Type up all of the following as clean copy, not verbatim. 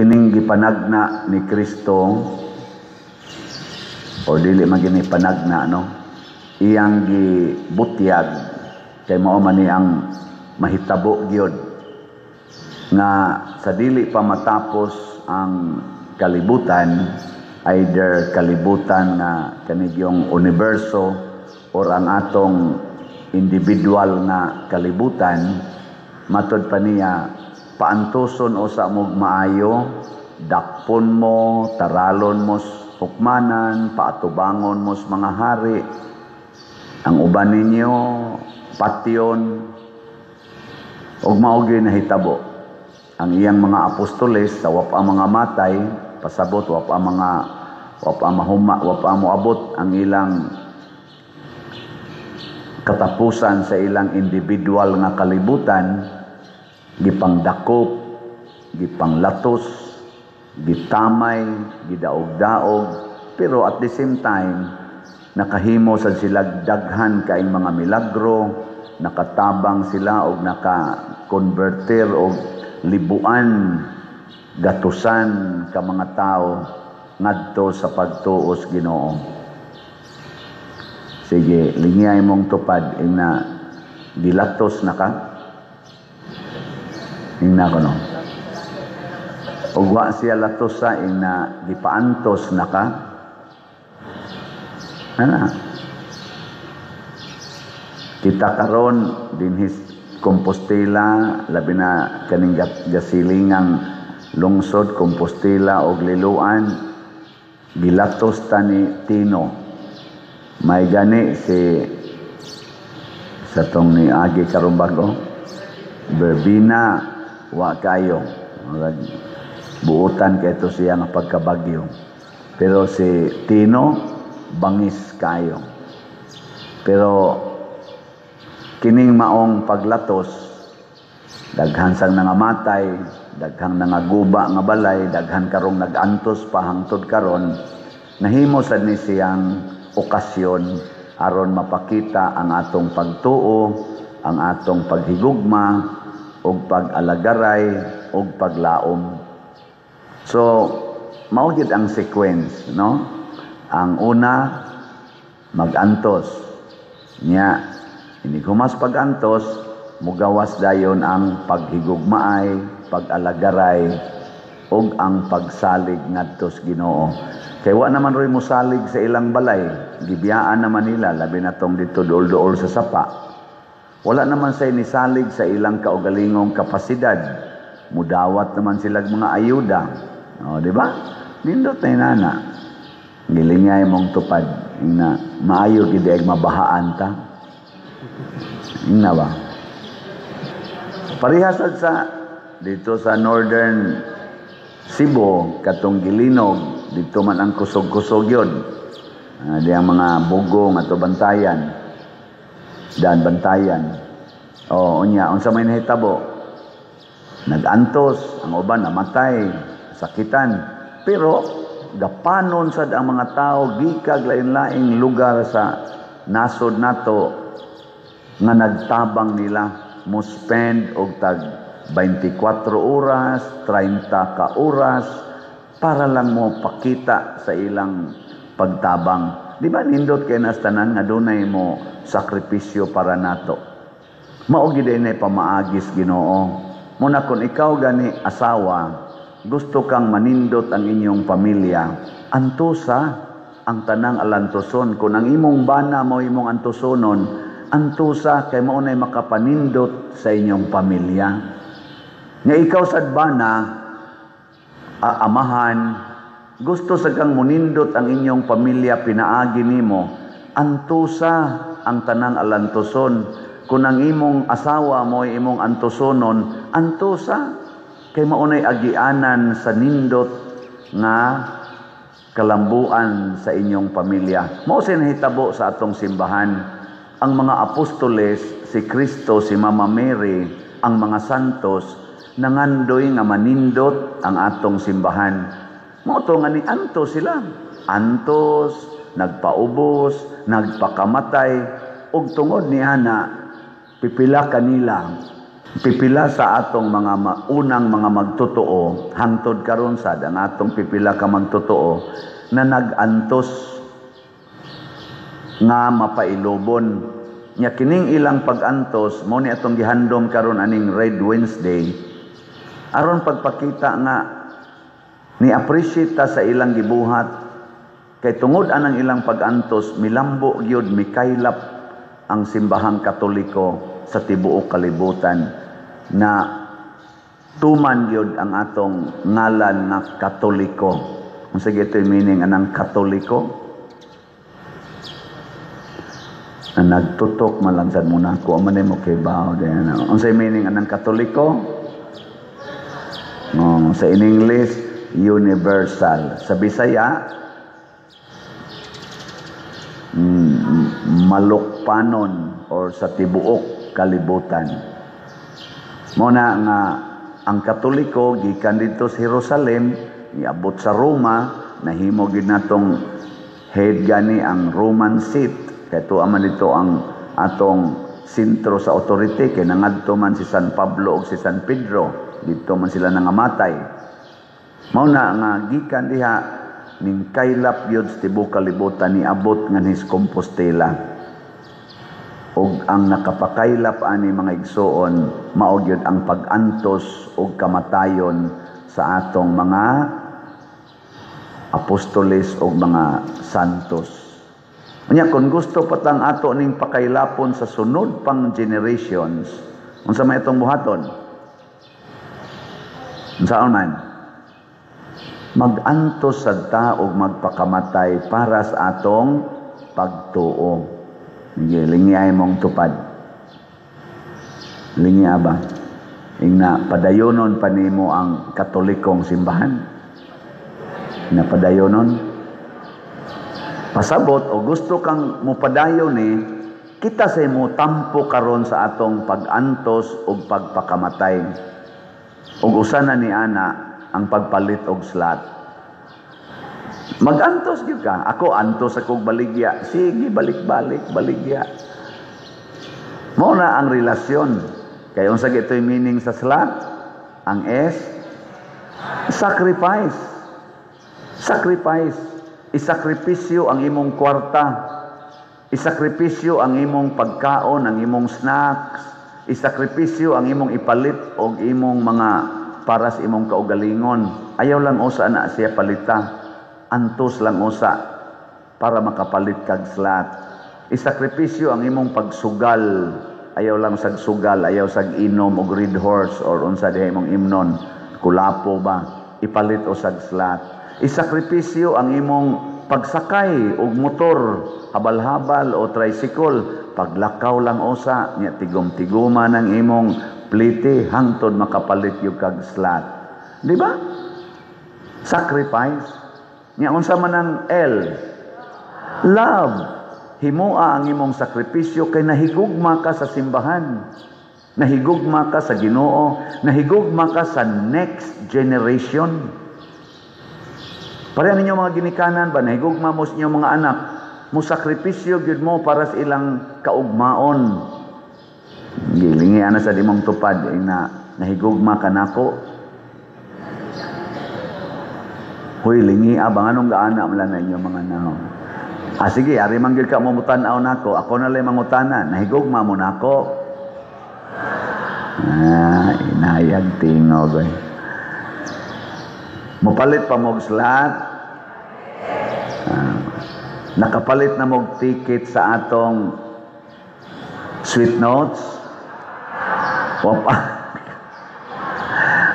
kining gipanagna ni Kristo o dili man gini panagna no, iyang gibutyag kay mao man ni ang mahitabo gyud nga sa dili pa matapos ang kalibutan, either kalibutan nga kanigyong universo or ang atong individual nga kalibutan, matod pa niya paantuson o sa mog maayo, dakpon mo, taralon mo hukmanan, paatubangon mo mga hari, ang uban ninyo patyon, og maogi na hitabo ang iyang mga apostoles sa wapa mga matay, pasabot wapa moabot ang ilang katapusan sa ilang individual nga kalibutan, gipangdakop, gipanglatos, gitamay, gidaog-daog, pero at the same time nakahimo sad sila daghan kaayong mga milagro, nakatabang sila og naka-converter og libuan, gatusan ka mga tao ngadto sa pagtuos Ginoo. Sige, lingay mong tupad ina dilatos na ka. Ingna ko no. Ug wa siya latos sa ina gipaantos na ka. Ana. Kita karon dinhis Compostela, labi na kaning gasilingang lungsod Compostela og Liloan, gilatos ta ni Tino. May gani si sa tong ni Agi Karumbago, Berbina wa kayo. Buutan kay to siya nga pagkabagyo. Pero si Tino bangis kayo. Pero kining maong paglatos, daghan sang nangamatay, daghang nangaguba nga balay, daghan karong nagantos pa hangtod karon, nahimo sad ni siyang okasyon aron mapakita ang atong pagtuo, ang atong paghigugma og pag-alagaray og paglaom. So mao gid ang sequence, no? Ang una magantos nya. Ini humas pagantos, mugawas dayon ang paghigugmaay, pag-alagaray, og ang pagsalig ngadto sa Ginoo. Kay wa naman roy mosalig sa ilang balay, gibiyaan naman nila, labi na tong dito duol-duol sa sapa. Wala naman say nisalig sa ilang kaugalingong kapasidad. Mudawat naman sila mga ayuda. O, di ba? Nindot na inana. Gilingay mong tupad, na maayo gid ay mabahaan ta. Ingna ba? Parihasad sa dito sa Northern Cebu, katong Gilinog, dito man ang kusog-kusog yun. Di ang mga bugong ato bantayan. Daan bantayan. O, unya, unsa may nahitabo? Nagantos, ang uban namatay, sakitan. Pero, gapanon sad ang mga tao, gikag lain-laing lugar sa nasod nato, nga nagtabang nila mo spend og tag 24 oras, 30 ka oras para lang mo pakita sa ilang pagtabang. Di ba nindot kay nastanan nga dunay mo sakripisyo para nato. Mao gid na pamaagis Ginoo. Muna kun ikaw gani asawa, gusto kang manindot ang inyong pamilya, antusa ang tanang alantoson. Kung ang imong bana mo imong antusonon, antusa kay mao nay makapanindot sa inyong pamilya. Nga ikaw sad bana, amahan, gusto sa kang munindot ang inyong pamilya pinaagi nimo, antusa ang tanang alantoson. Kung ang imong asawa mo imong antusonon, antusa kay mao nay agianan sa nindot nga kalambuan sa inyong pamilya. Mao sa nahitabo sa atong simbahan. Ang mga apostoles, si Kristo, si Mama Mary, ang mga santos, nangandoy nga manindot ang atong simbahan. Moto nga ni antos sila. Antos, nagpaubos, nagpakamatay, ug tungod ni ana, pipila kanila pipila sa atong mga unang mga magtotoo hangtod karon sad ang atong pipila ka magtotoo na nagantos nga mapailobon nya kining ilang pagantos mo ni atong gihandom karon aning Red Wednesday aron pagpakita nga ni appreciate ta sa ilang gibuhat kay tungod anang ilang pagantos milambo gyud mikaylap ang simbahang Katoliko sa tibuok kalibutan na tuman yun ang atong ngalan na Katoliko. Kung sige ito yung meaning anang Katoliko, na nagtutok malansad muna ako, amanay mo kay bao. Kung sa meaning anang Katoliko, sa in English, universal. Sa Bisaya, malukpanon or sa tibuok kalibutan. Muna nga ang Katoliko gikan dito sa Jerusalem, iabot sa Roma, nahimo gid natong head gani ang Roman seat. Kaya aman dito ang atong sentro sa authority kay nangadto man si San Pablo ug si San Pedro, dito man sila nangamatay. Mauna nga gikan diha ning kaylap yun sa tibuok kalibutan ni abot nga ni Compostela. Og ang nakapakaylap ani mga igsoon mao gyud ang pag-antos og kamatayon sa atong mga apostoles og mga santos. Unya kung gusto patang ato ning pakaylapon sa sunod pang generations, unsa may itong buhaton? Unsaon man? Mag-antos sad ta og magpakamatay para sa atong pagtuo. Lingiay mong tupad. Lingiya ba? Ingna padayonon pa nimo ang Katolikong simbahan. Na padayonon. Pasabot o gusto kang mupadayon kita sa mo tampo karon sa atong pag-antos o pagpakamatay. Ug usa na ni ana ang pagpalit og slot. Mag-antos gyud ka. Ako antos akong baligya. Sige, balik-balik, baligya. Mao na ang relasyon. Kaya unsa gitoy meaning sa slot? Ang S, sacrifice. Sacrifice. Isakripisyo ang imong kwarta. Isakripisyo ang imong pagkaon, ang imong snacks. Isakripisyo ang imong ipalit og imong mga para sa imong kaugalingon. Ayaw lang usa na siya palita. Antos lang usa para makapalit kag slot. Isakripisyo ang imong pagsugal. Ayaw lang sag sugal, ayaw sag inom og red horse or unsa diha imong imnon. Kulapo ba? Ipalit o sag slot. Isakripisyo ang imong pagsakay og motor, habal-habal o tricycle. Paglakaw lang usa, nya tigom-tiguman ang imong plite hangtod makapalit yung kag slot. Di ba? Sacrifice. Nya unsa man ang L? Love. Himua ang imong sakripisyo kay nahigugma ka sa simbahan. Nahigugma ka sa Ginoo, nahigugma ka sa next generation. Pareha ninyo mga ginikanan ba nahigugma mo sa inyong mga anak, mo sakripisyo gyud mo para sa ilang kaugmaon. Gilingi ana sa dimong tupad na nahigugma ka nako. Hoy, lingi abang anong gaana man lang ninyo mga naho. Sige, ari man gyud ka mo mutan-aw nako. Ako na lang mangutana, nahigugma mo nako. Inayag tingog. Mupalit pa mo slot. Nakapalit na mo ticket sa atong sweet notes. Wapa.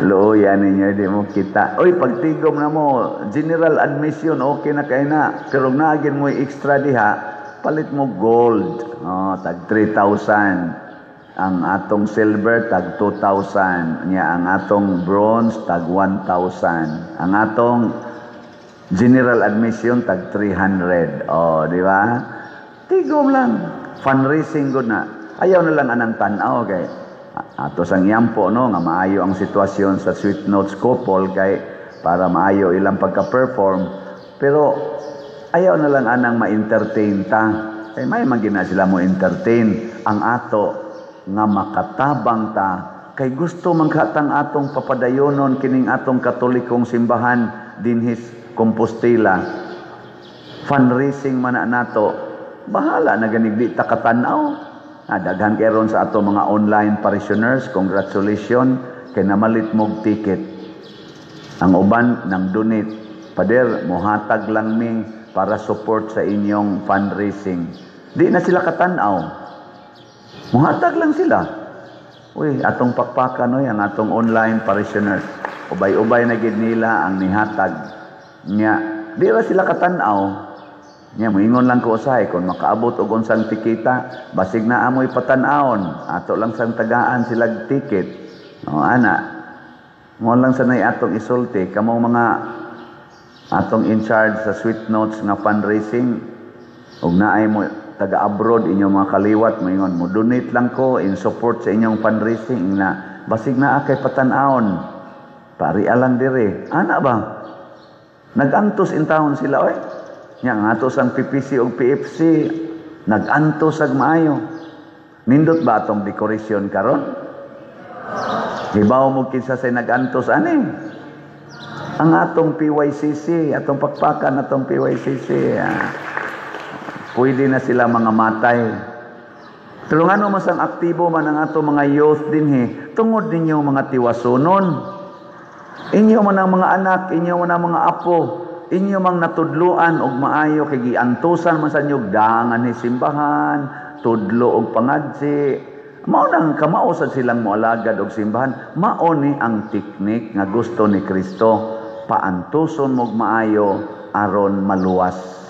Luoyan ninyo, di mo kita. Oy, pagtigom na mo, general admission, okay na kayo na. Pero naagin mo extra diha, palit mo gold. Tag 3,000. Ang atong silver, tag 2,000. Ang atong bronze, tag 1,000. Ang atong general admission, tag 300. Di ba? Tigom lang. Fundraising good na. Ayaw na lang anang tanaw, kay ato sang iyampo nga maayo ang sitwasyon sa Sweet Notes couple kay para maayo ilang pagka-perform, pero ayaw na lang anang ma-entertain ta kay may magina sila mo entertain. Ang ato nga makatabang ta kay gusto maghatang atong papadayonon kining atong katolikong simbahan dinhis Compostela. Fundraising man na nato, bahala na ganig di ta katanaw. Daghan karon sa ato mga online parishioners, congratulations kay namalit mog ticket. Ang uban nang donate, pader mohatag lang mi para support sa inyong fundraising. Di na sila katanaw. Muhatag lang sila. Uy, atong pakpakan oy ang atong online parishioners. Ubay-ubay na gid nila ang nihatag. Nya, di ra sila katanaw. Nya moingon lang ko usahay kung makaabot og unsang tikita, basig na amoy patan-awon. Ato lang sang tagaan sila ticket. No, ana. Mo lang sanay atong isulti kamo mga atong in charge sa Sweet Notes nga fundraising ug naay mo taga-abroad inyong mga kaliwat, moingon mo donate lang ko in support sa inyong fundraising na basig na akay patan-awon. Pari alang dire. Ana ba? Nagantos in taon sila oy. Nya nga ato sang PPC ug PFC nagantos ag maayo. Nindot ba atong decoration karon? Gibaw mo kinsa say nagantos ani? Ang atong PYCC, atong pakpakan atong PYCC. Pwede na sila mga matay. Tulungan mo sang aktibo man ang atong mga youth dinhi. Tungod ninyo mga tiwasonon. Inyo man ang mga anak, inyo man ang mga apo, inyo mang natudluan og maayo kay giantusan man sa inyo dangan ni simbahan, tudlo og pangadsi. Mao nang kamao sad silang moalagad og simbahan. Mao ni ang teknik nga gusto ni Kristo, paantuson mo og maayo aron maluwas.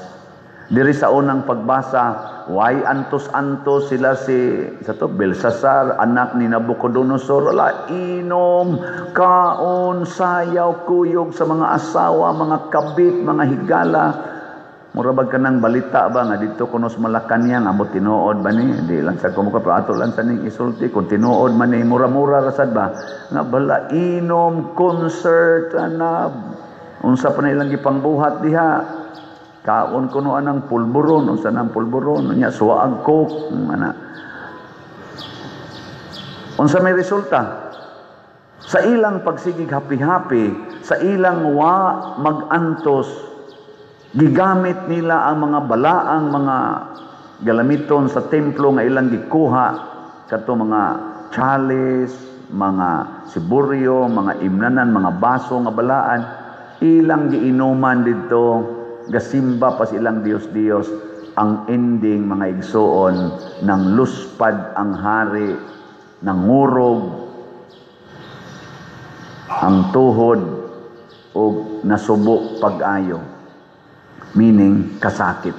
Diri sa unang pagbasa, way antos-antos sila sa to Belsasar, anak ni Nabucodonosor, la inom, kaon, sayaw, kuyog sa mga asawa, mga kabit, mga higala. Murabag ka ng balita ba nga dito kunos Malacañang amo tinuod ba ni? Di lang sa kumuka pa ato lang sa ning isulti kung tinuod man ni mura-mura rasad ba nga bala inom, concert, unsa pa na ilang gipangbuhat diha. Kaon kuno anang pulburon, unsa nang pulburon, nya suwaag coke, ana. Unsa may resulta? Sa ilang pagsigig happy-happy, sa ilang wa magantos, gigamit nila ang mga balaang mga galamiton sa templo nga ilang gikuha, kadto mga chalice, mga siburyo, mga imnanan, mga baso nga balaan, ilang giinuman didto. Gasimba pa silang Dios-Dios. Ang ending mga igsoon ng luspad ang hari, nangurog ang tuhod o nasubo pag-ayo, meaning kasakit.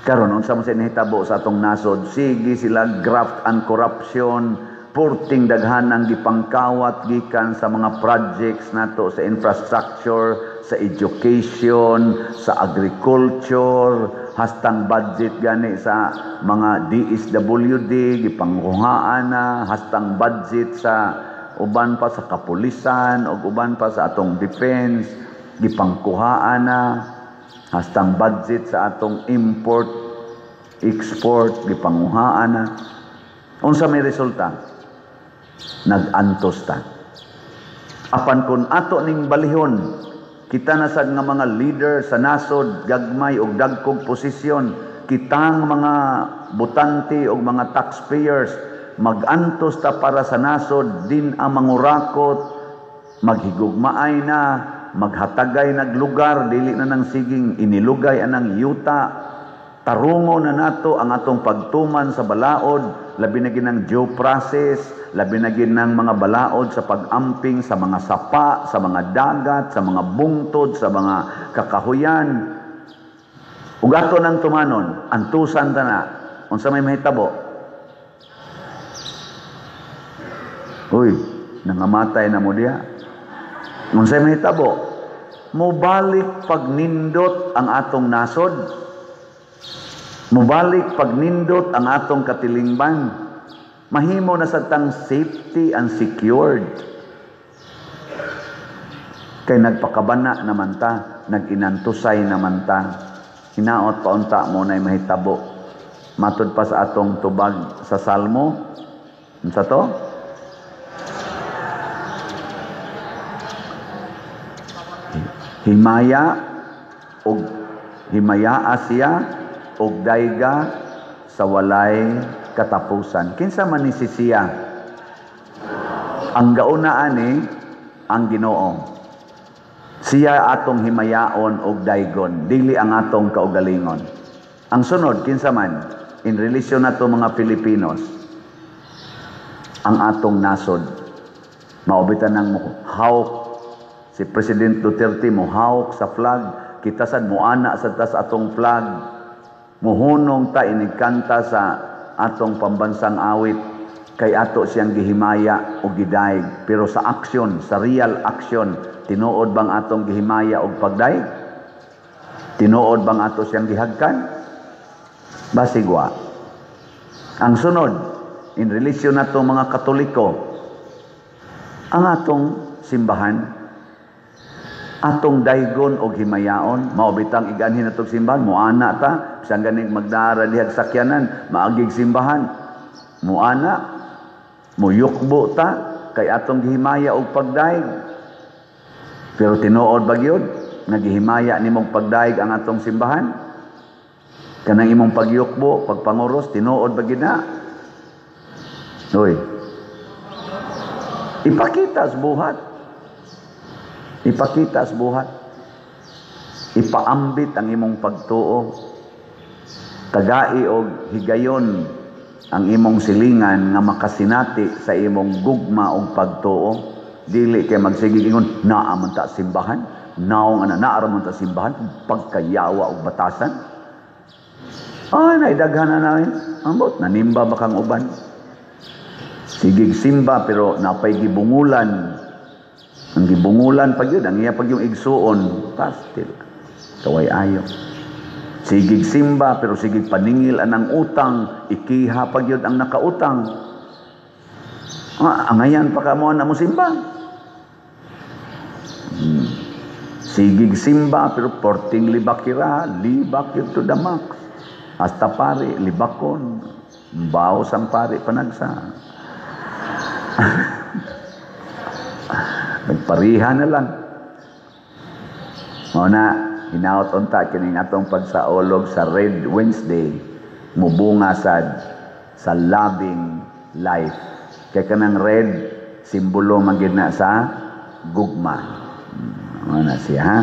Karon unsa man sa nahitabo sa atong nasod, sige sila graft and corruption, purting daghanang gipangkawat gikan sa mga projects nato sa infrastructure, sa education, sa agriculture, hastang budget gani sa mga DSWD gipangkuhaan na, hastang budget sa uban pa sa kapulisan ug uban pa sa atong defense gipangkuhaan na, hastang budget sa atong import export gipangkuhaan na. Unsa may resulta? Nagantos ta. Apan kun ato ning balihon, kita na sad nga mga leader sa nasod, gagmay og dagkog posisyon, kitang mga butante og mga taxpayers, magantos ta para sa nasod, din ang mangurakot, maghigugmaay na, maghatagay naglugar, dili na nang siging inilugay anang yuta, tarungo na nato ang atong pagtuman sa balaod, labi na ginang due process, labi na ginang mga balaod sa pag-amping sa mga sapa, sa mga dagat, sa mga bungtod, sa mga kakahuyan. Ug ato nang tumanon, antusan ta na. Unsa may mahitabo? Uy, nangamatay na mo diha. Unsa may mahitabo? Mubalik pagnindot ang atong nasod. Mubalik pagnindot ang atong katilingban. Mahimo na sa tang safety and secured. Kay nagpakabana naman ta, naginantusay naman ta. Hinaot paunta mo na'y mahitabo. Matud pa sa atong tubag sa Salmo. Unsa to? himaya og himayaa siya og dayga sa walay katapusan. Kinsa man ni siya? Ang gauna ani ang Ginoo. Siya atong himayaon og daygon, dili ang atong kaugalingon. Ang sunod kinsa man in relasyon nato mga Pilipinos, ang atong nasod. Maobitan ng hawk si President Duterte mo hawk sa flag, kita sad mo ana sa tas atong flag. Muhunong ta inigkanta sa atong pambansang awit kay ato siyang gihimaya o gidayeg, pero sa aksyon, sa real aksyon, tinuod bang atong gihimaya og pagdayeg? Tinuod bang ato siyang gihagkan? Basigwa. Ang sunod, in relasyon nato mga Katoliko, ang atong simbahan, atong daygon og himayaon, maobitang iganhin natong simbahan, muana ta, bisang ganing magdara dihag sakyanan, maagig simbahan, muana, muyukbo ta, kay atong gihimaya og pagdayeg. Pero tinuod ba gyud nga gihimaya nimong pagdayeg ang atong simbahan? Kanang imong pagyukbo, pagpanguros, tinuod ba gyud na? Hoy. Ipakita sa buhat. Ipakita sa buhat. Ipaambit ang imong pagtuo. Tagai og higayon ang imong silingan nga makasinati sa imong gugma og pagtuo. Dili kay magsigig ingon naa man ta simbahan, naong ana naa man ta simbahan, pagkayawa og batasan. Ay naidaghan na namin. Ambot nanimba ba kang uban? Sigig simba pero napay gibungulan. Ang gibungulan pag yun, ang iya pag yung igsuon, pastil. Kaway ayo. Sigig simba pero sigig paningil anang utang, ikiha pag yun ang nakautang. Angayan pa ka mo na mo simba. Sigig simba pero porting libakira, libak yun to the max. Hasta pare, libakon, baos ang pare panagsa. Nagpariha na lang. Muna, hinaot unta kining atong pagsaolog sa Red Wednesday, mubunga sad sa loving life. Kaya kanang red, simbolo magid na sa gugma. Muna siya ha.